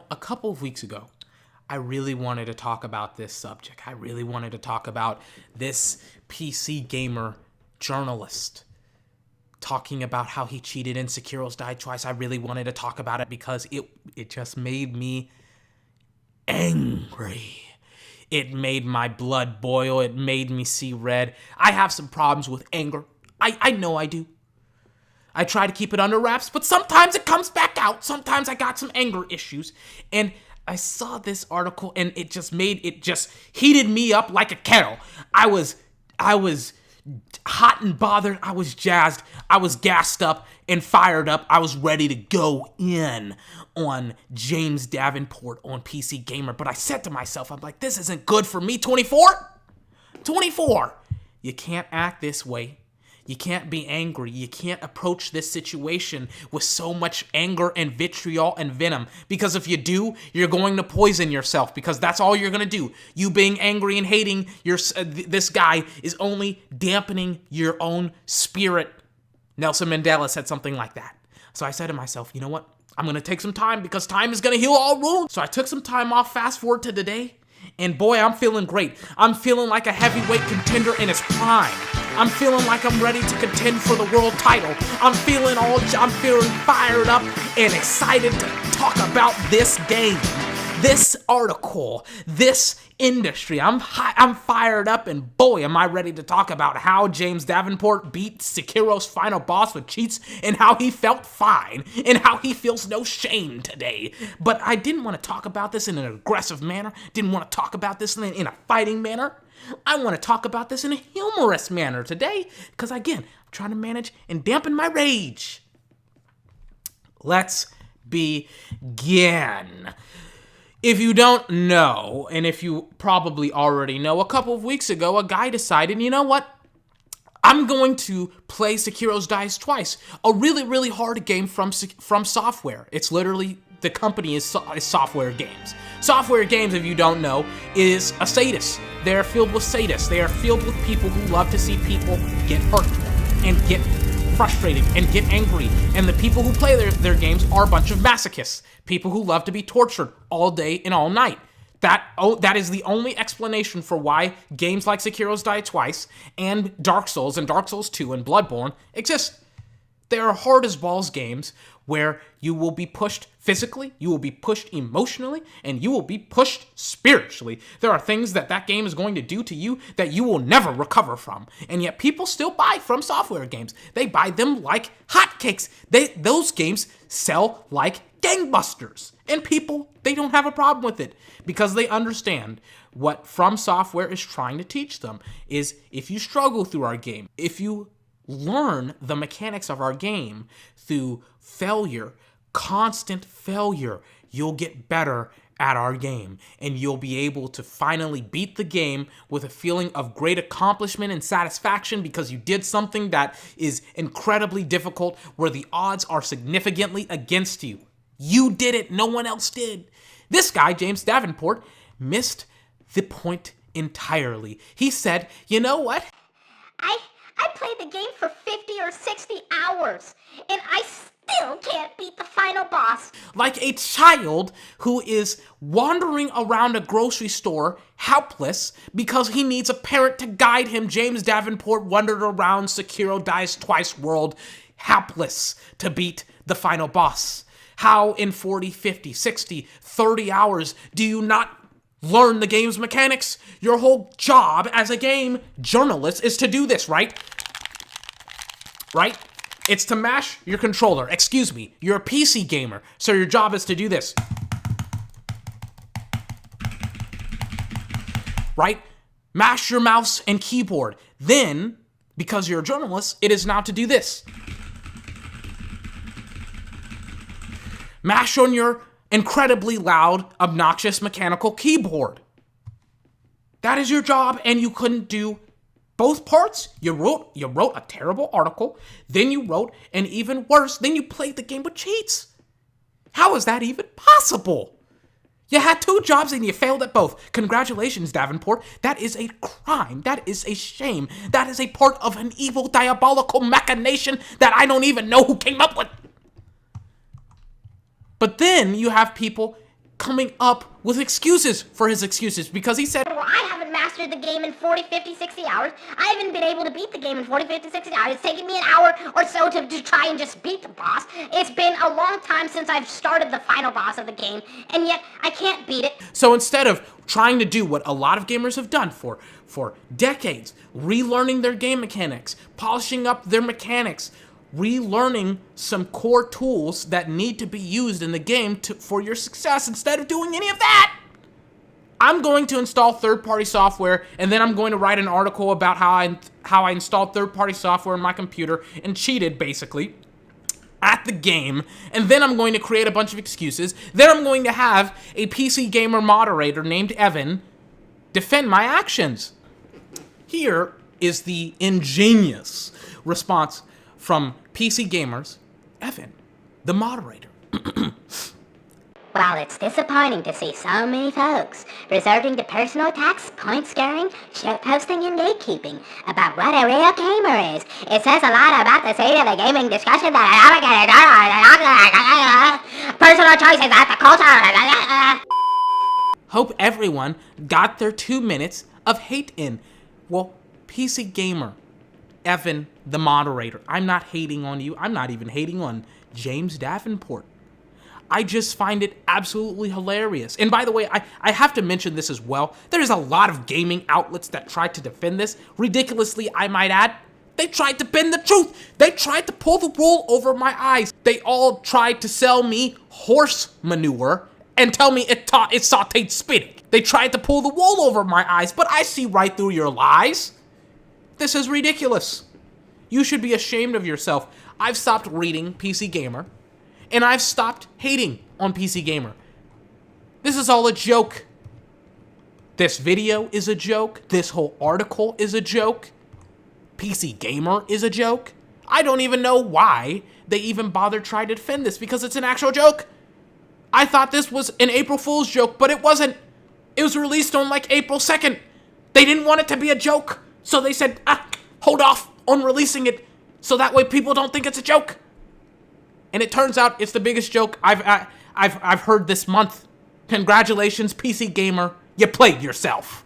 a couple of weeks ago, I really wanted to talk about this subject. I really wanted to talk about this PC gamer journalist talking about how he cheated and Sekiro's died twice. I really wanted to talk about it because it just made me angry. It made my blood boil. It made me see red. I have some problems with anger. I know I do. I try to keep it under wraps, but sometimes it comes back out. Sometimes I got some anger issues. And I saw this article and it just heated me up like a kettle. I was hot and bothered. I was jazzed. I was gassed up and fired up. I was ready to go in on James Davenport on PC Gamer. But I said to myself, I'm like, this isn't good for me. 24? You can't act this way. You can't be angry. You can't approach this situation with so much anger and vitriol and venom. Because if you do, you're going to poison yourself. Because that's all you're going to do. You being angry and hating this guy is only dampening your own spirit. Nelson Mandela said something like that. So I said to myself, you know what? I'm going to take some time because time is going to heal all wounds. So I took some time off, fast forward to today. And boy, I'm feeling great. I'm feeling like a heavyweight contender in its prime. I'm feeling like I'm ready to contend for the world title. I'm feeling fired up and excited to talk about this game, this article, this industry. I'm fired up, and boy, am I ready to talk about how James Davenport beat Sekiro's final boss with cheats and how he felt fine and how he feels no shame today. But I didn't want to talk about this in an aggressive manner. Didn't want to talk about this in a fighting manner. I want to talk about this in a humorous manner today because, again, I'm trying to manage and dampen my rage. Let's begin. If you don't know, and if you probably already know, a couple of weeks ago, a guy decided, you know what? I'm going to play Sekiro's Dies Twice, a really, really hard game from Software. It's literally, the company is Software Games. Software Games, if you don't know, is a sadist. They're filled with sadists. They are filled with people who love to see people get hurt and get frustrated and get angry. And the people who play their games are a bunch of masochists. People who love to be tortured all day and all night. That is the only explanation for why games like Sekiro's Die Twice and Dark Souls 2 and Bloodborne exist. They are hard as balls games where you will be pushed physically, you will be pushed emotionally, and you will be pushed spiritually. There are things that game is going to do to you that you will never recover from. And yet people still buy From Software games. They buy them like hotcakes. Those games sell like gangbusters. And people, they don't have a problem with it because they understand what From Software is trying to teach them is if you struggle through our game, if you learn the mechanics of our game through failure, constant failure, you'll get better at our game and you'll be able to finally beat the game with a feeling of great accomplishment and satisfaction because you did something that is incredibly difficult where the odds are significantly against you. You did it, no one else did. This guy, James Davenport, missed the point entirely. He said, you know what? I played the game for 50 or 60 hours, and I still can't beat the final boss. Like a child who is wandering around a grocery store helpless because he needs a parent to guide him. James Davenport wandered around Sekiro Dies Twice world helpless to beat the final boss. How in 40, 50, 60, 30 hours do you not learn the game's mechanics? Your whole job as a game journalist is to do this, right? Right? It's to mash your controller. Excuse me, you're a PC gamer, so your job is to do this. Right? Mash your mouse and keyboard. Then, because you're a journalist, it is now to do this. Mash on your incredibly loud, obnoxious mechanical keyboard. That is your job, and you couldn't do both parts. You wrote a terrible article, then you wrote, and even worse, then you played the game with cheats. How is that even possible? You had two jobs and you failed at both. Congratulations, Davenport. That is a crime. That is a shame. That is a part of an evil, diabolical machination that I don't even know who came up with. But then you have people coming up with excuses for his excuses because he said, Well, I haven't mastered the game in 40, 50, 60 hours. I haven't been able to beat the game in 40, 50, 60 hours. It's taken me an hour or so to try and just beat the boss. It's been a long time since I've started the final boss of the game, and yet I can't beat it. So instead of trying to do what a lot of gamers have done for decades, relearning their game mechanics, polishing up their mechanics, relearning some core tools that need to be used in the game for your success, instead of doing any of that, I'm going to install third-party software, and then I'm going to write an article about how I installed third-party software in my computer and cheated, basically, at the game, and then I'm going to create a bunch of excuses. Then I'm going to have a PC gamer moderator named Evan defend my actions. Here is the ingenious response from PC gamers, Evan, the moderator. Well, it's disappointing to see so many folks resorting to personal attacks, point scaring, shitposting, and gatekeeping about what a real gamer is. It says a lot about the state of the gaming discussion that personal choices at the culture. Hope everyone got their 2 minutes of hate in. Well, PC gamer, Evan, the moderator, I'm not hating on you. I'm not even hating on James Davenport. I just find it absolutely hilarious. And by the way, I have to mention this as well. There's a lot of gaming outlets that tried to defend this. Ridiculously, I might add. They tried to bend the truth. They tried to pull the wool over my eyes. They all tried to sell me horse manure and tell me it sauteed spinach. They tried to pull the wool over my eyes, but I see right through your lies. This is ridiculous. You should be ashamed of yourself. I've stopped reading PC Gamer, and I've stopped hating on PC Gamer. This is all a joke. This video is a joke. This whole article is a joke. PC Gamer is a joke. I don't even know why they even bothered trying to defend this, because it's an actual joke. I thought this was an April Fool's joke, but it wasn't. It was released on like April 2nd. They didn't want it to be a joke, so they said, hold off on releasing it, so that way people don't think it's a joke. And it turns out it's the biggest joke I've heard this month. Congratulations, PC Gamer, you played yourself.